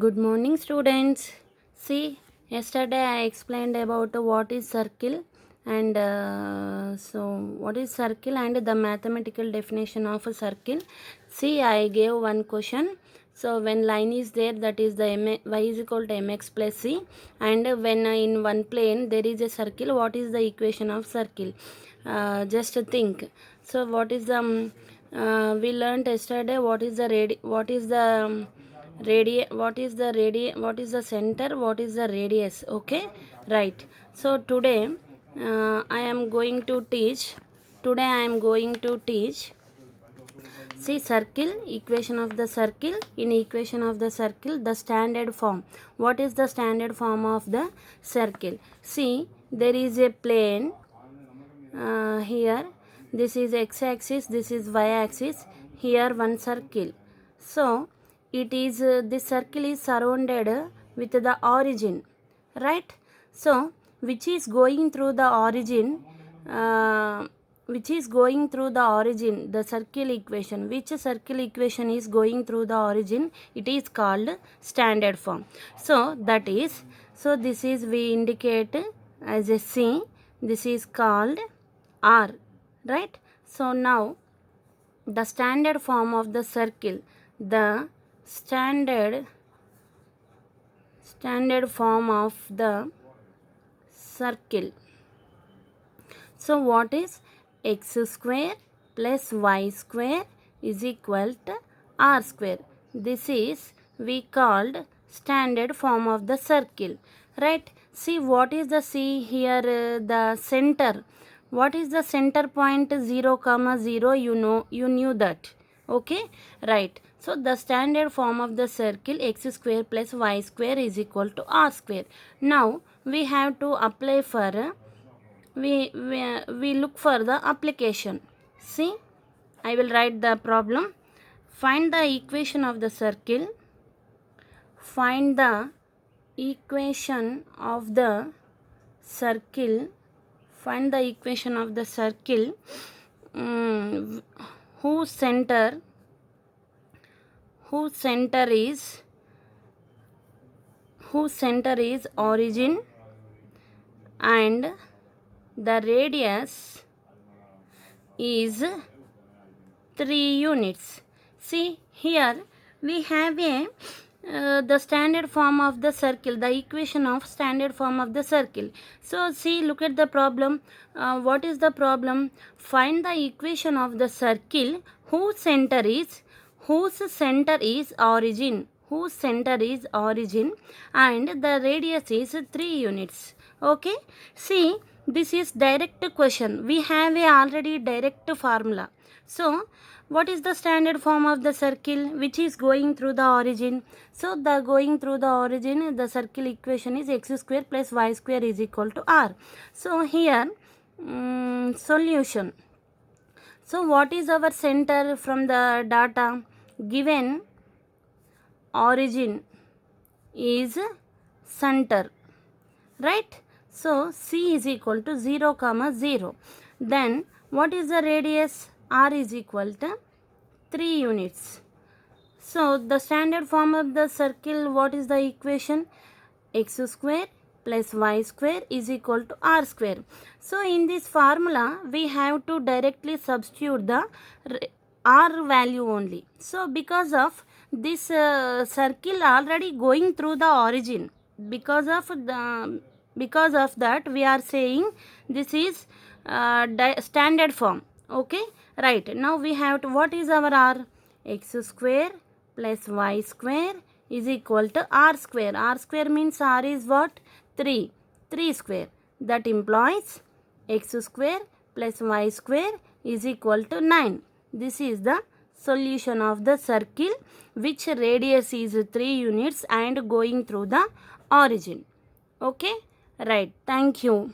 Good morning, students. See, yesterday I explained about what is circle and what is circle and the mathematical definition of a circle. See, I gave one question. So when line is there, that is the y is equal to mx plus c, and when in one plane there is a circle, what is the equation of circle? Just think. So what is the we learned yesterday what is the what is the what is the center, what is the radius. Okay, right. So today I am going to teach. See, circle, equation of the circle. In equation of the circle, the standard form. What is the standard form of the circle? See, there is a plane here. This is x-axis, this is y-axis. Here one circle. So, it is this circle is surrounded with the origin, right? So, which is going through the origin? The circle equation. Which circle equation is going through the origin? It is called standard form. So that is, so this is we indicate as a C. This is called R, right? So now the standard form of the circle, the standard form of the circle. So what is x square plus y square is equal to r square. This is we called standard form of the circle, right? See, what is the C here, the center. What is the center point? 0, 0, you knew that. Okay, right. So the standard form of the circle x square plus y square is equal to r square. Now we have to apply for we look for the application. See, I will write the problem. Find the equation of the circle. Find the equation of the circle. Find the equation of the circle whose center is origin and the radius is 3 units. See, here we have a the standard form of the circle, the equation of standard form of the circle. So see, look at the problem. What is the problem? Find the equation of the circle whose center is origin, and the radius is 3 units. Okay, see, this is direct question. We have a already direct formula. So what is the standard form of the circle which is going through the origin? So the going through the origin, the circle equation is x square plus y square is equal to r. So here solution. So what is our center from the data? Given origin is center, right? So C is equal to 0, 0. Then what is the radius? R is equal to 3 units. So the standard form of the circle, what is the equation? X square plus y square is equal to r square. So in this formula, we have to directly substitute the r value only. So because of this circle already going through the origin, because of that we are saying this is standard form. Okay, right. Now we have to, what is our r? X square plus y square is equal to r square. R square means r is what? 3 square. That implies x square plus y square is equal to 9. This is the solution of the circle which radius is 3 units and going through the origin. Okay, right. Thank you.